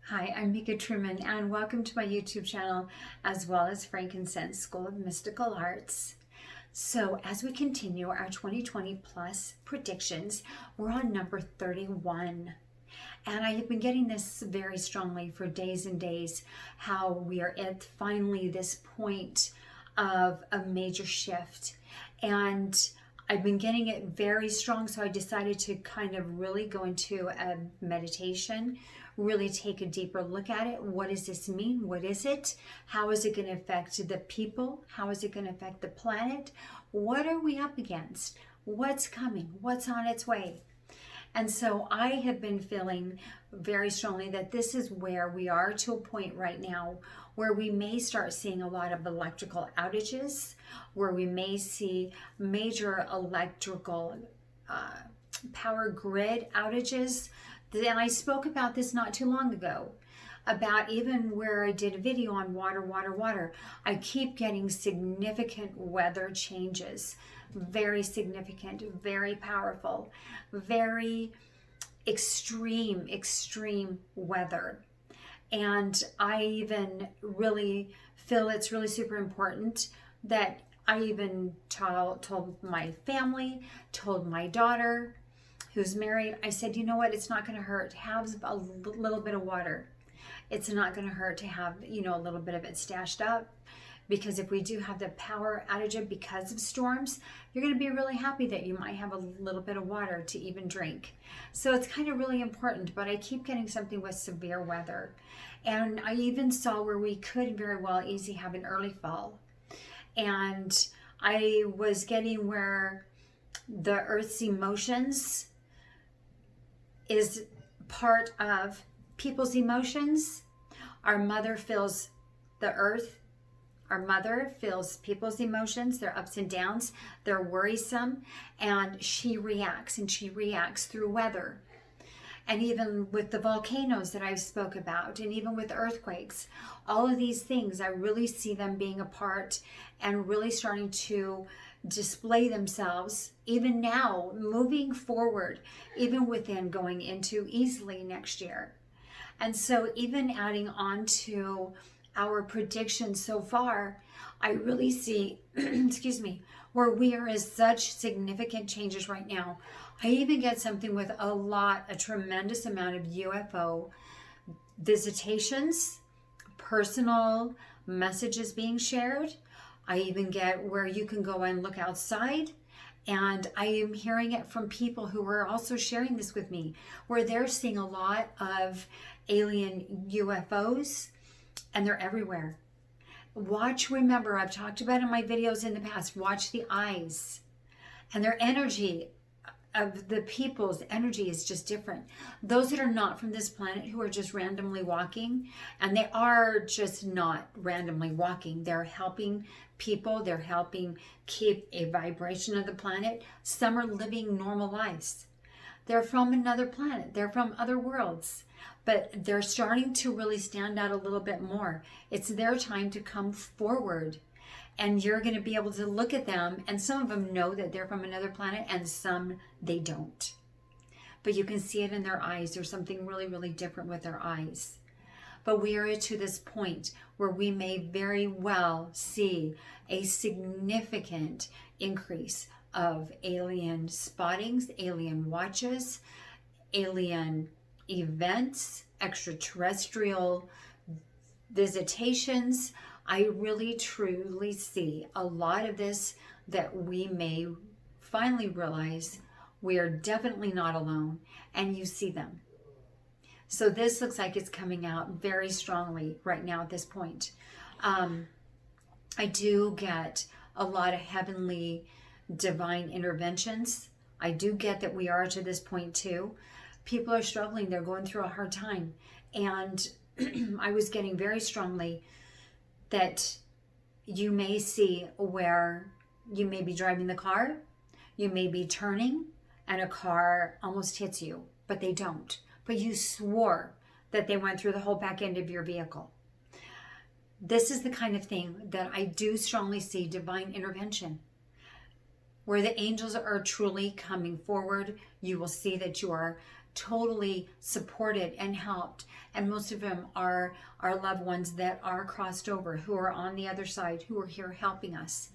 Hi, I'm Mika Truman, and welcome to my YouTube channel, as well as Frankincense School of Mystical Arts. So as we continue our 2020 plus predictions, we're on number 31. And I have been getting this very strongly for days and days, how we are at finally this point of a major shift. And I've been getting it very strong, so I decided to kind of really go into a meditation, really take a deeper look at it. What does this mean? What is it? How is it going to affect the people? How is it going to affect the planet? What are we up against? What's coming? What's on its way? And so I have been feeling very strongly that this is where we are to a point right now where we may start seeing a lot of electrical outages, where we may see major electrical power grid outages. And I spoke about this not too long ago, about even where I did a video on water. I keep getting significant weather changes, very significant, very powerful, very extreme weather. And I even really feel it's really super important that I even told my family, told my daughter who's married, I said, you know what, it's not going to hurt to have a little bit of water. It's not going to hurt to have, a little bit of it stashed up, because if we do have the power outage because of storms, you're going to be really happy that you might have a little bit of water to even drink. So it's kind of really important, but I keep getting something with severe weather. And I even saw where we could very well easily have an early fall. And I was getting where the Earth's emotions is part of people's emotions. Our mother feels the earth. Our mother feels people's emotions, their ups and downs, they're worrisome, and she reacts through weather. And even with the volcanoes that I spoke about, and even with earthquakes, all of these things, I really see them being a part and really starting to display themselves even now, moving forward, even within going into easily next year. And so even adding on to our predictions so far, I really see, where we are in such significant changes right now. I even get something with a tremendous amount of UFO visitations, personal messages being shared. I even get where you can go and look outside, and I am hearing it from people who are also sharing this with me, where they're seeing a lot of alien UFOs, and they're everywhere. Remember, I've talked about in my videos in the past, watch the eyes, and their energy of the people's energy is just different. Those that are not from this planet, who are just randomly walking, and they are just not randomly walking, they're helping people, they're helping keep a vibration of the planet. Some are living normal lives. They're from another planet, they're from other worlds, but they're starting to really stand out a little bit more. It's their time to come forward. And you're going to be able to look at them, and some of them know that they're from another planet, and some they don't. But you can see it in their eyes. There's something really different with their eyes. But we are to this point where we may very well see a significant increase of alien spottings, alien watches, alien events, extraterrestrial visitations. I really truly see a lot of this, that we may finally realize we are definitely not alone, and you see them. So this looks like it's coming out very strongly right now at this point. I do get a lot of heavenly divine interventions. I do get that we are to this point too. People are struggling, they're going through a hard time. And I was getting very strongly that you may see where you may be driving the car, you may be turning, and a car almost hits you, but they don't. But you swore that they went through the whole back end of your vehicle. This is the kind of thing that I do strongly see divine intervention, where the angels are truly coming forward. You will see that you are totally supported and helped. And most of them are our loved ones that are crossed over, who are on the other side, who are here helping us.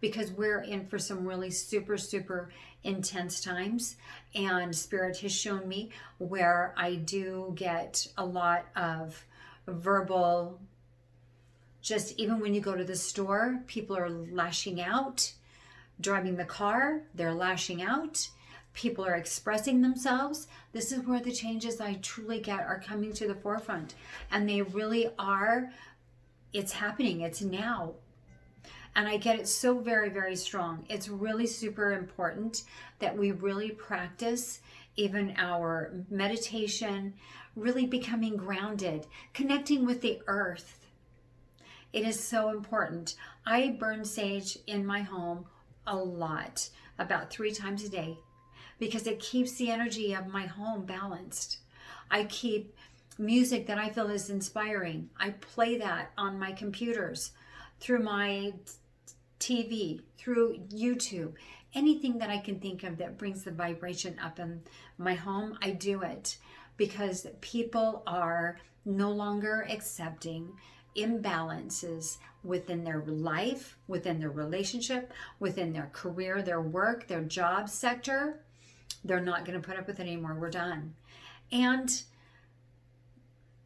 Because we're in for some really super, super intense times. And Spirit has shown me where I do get a lot of verbal, just even when you go to the store, people are lashing out. Driving the car, they're lashing out. People are expressing themselves. This is where the changes I truly get are coming to the forefront. And they really are, it's happening, it's now. And I get it so very, very strong. It's really super important that we really practice even our meditation, really becoming grounded, connecting with the earth. It is so important. I burn sage in my home a lot, about 3 times a day, because it keeps the energy of my home balanced. I keep music that I feel is inspiring. I play that on my computers, through my TV, through YouTube, anything that I can think of that brings the vibration up in my home, I do it, because people are no longer accepting imbalances within their life, within their relationship, within their career, their work, their job sector. They're not going to put up with it anymore. We're done. And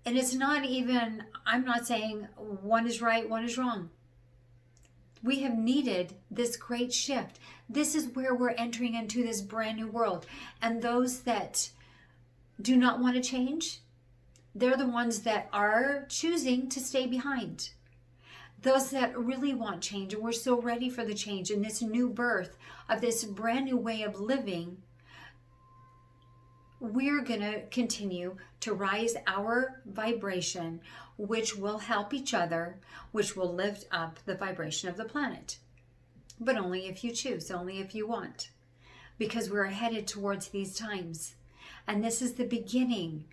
it's not even, I'm not saying one is right, one is wrong. We have needed this great shift. This is where we're entering into this brand new world. And those that do not want to change, they're the ones that are choosing to stay behind. Those that really want change, and we're so ready for the change and this new birth of this brand new way of living, we're going to continue to rise our vibration, which will help each other, which will lift up the vibration of the planet. But only if you choose, only if you want, because we're headed towards these times. And this is the beginning.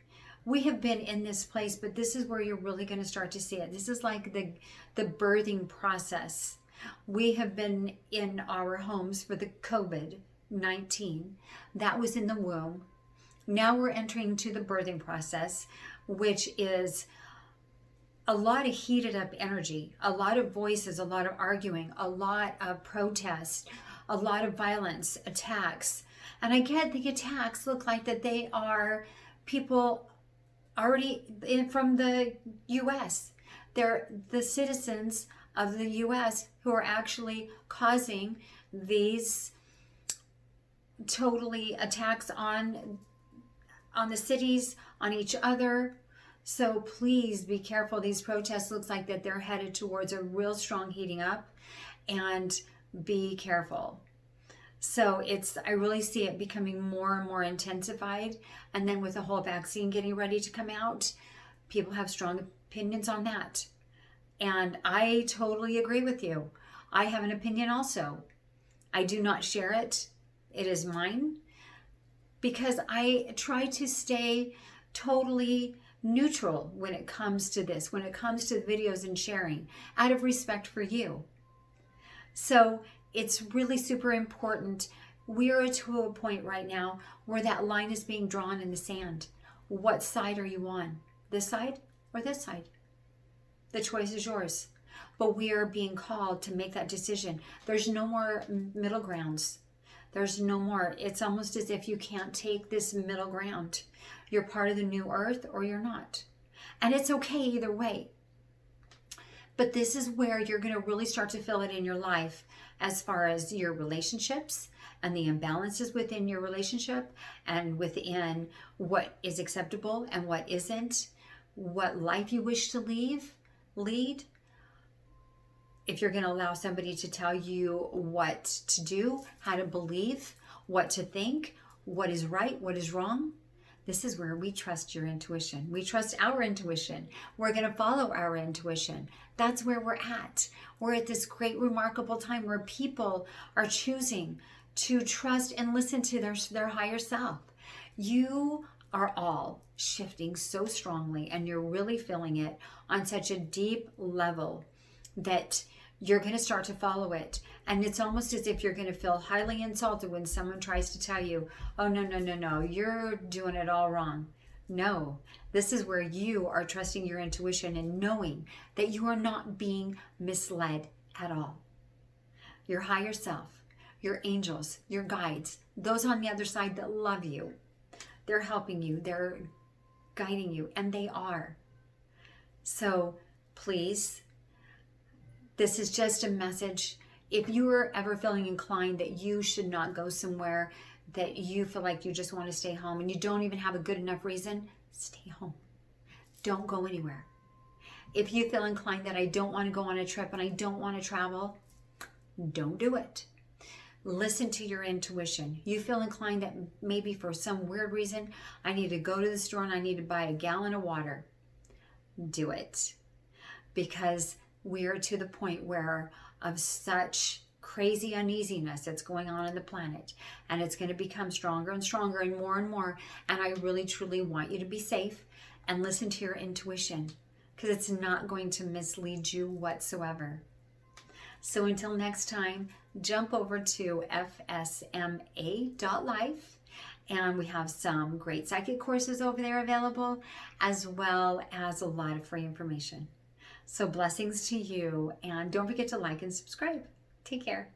We have been in this place, but this is where you're really going to start to see it. This is like the birthing process. We have been in our homes for the COVID-19. That was in the womb. Now we're entering to the birthing process, which is a lot of heated up energy, a lot of voices, a lot of arguing, a lot of protest, a lot of violence, attacks. And I get the attacks look like that they are people already from the U.S. They're the citizens of the U.S. who are actually causing these totally attacks on the cities, on each other. So please be careful. These protests looks like that they're headed towards a real strong heating up, and be careful. So I really see it becoming more and more intensified. And then with the whole vaccine getting ready to come out, people have strong opinions on that. And I totally agree with you. I have an opinion also. I do not share it. It is mine, because I try to stay totally neutral when it comes to this, when it comes to videos and sharing, out of respect for you. So it's really super important. We are to a point right now where that line is being drawn in the sand. What side are you on? This side or this side? The choice is yours. But we are being called to make that decision. There's no more middle grounds. There's no more. It's almost as if you can't take this middle ground. You're part of the new earth or you're not. And it's okay either way. But this is where you're going to really start to feel it in your life, as far as your relationships and the imbalances within your relationship, and within what is acceptable and what isn't, what life you wish to lead. If you're going to allow somebody to tell you what to do, how to believe, what to think, what is right, what is wrong, this is where we trust your intuition. We trust our intuition. We're going to follow our intuition. That's where we're at. We're at this great, remarkable time where people are choosing to trust and listen to their higher self. You are all shifting so strongly, and you're really feeling it on such a deep level that you're going to start to follow it. And it's almost as if you're going to feel highly insulted when someone tries to tell you, oh, no, no, no, no, you're doing it all wrong. No, this is where you are trusting your intuition and knowing that you are not being misled at all. Your higher self, your angels, your guides, those on the other side that love you, they're helping you, they're guiding you, and they are. So please, this is just a message. If you are ever feeling inclined that you should not go somewhere, that you feel like you just want to stay home and you don't even have a good enough reason, stay home. Don't go anywhere. If you feel inclined that I don't want to go on a trip and I don't want to travel, don't do it. Listen to your intuition. You feel inclined that maybe for some weird reason, I need to go to the store and I need to buy a gallon of water. Do it. Because we are to the point where of such crazy uneasiness that's going on in the planet, and it's going to become stronger and stronger and more, and I really truly want you to be safe and listen to your intuition, because it's not going to mislead you whatsoever. So until next time, jump over to fsma.life, and we have some great psychic courses over there available, as well as a lot of free information. So blessings to you, and don't forget to like and subscribe. Take care.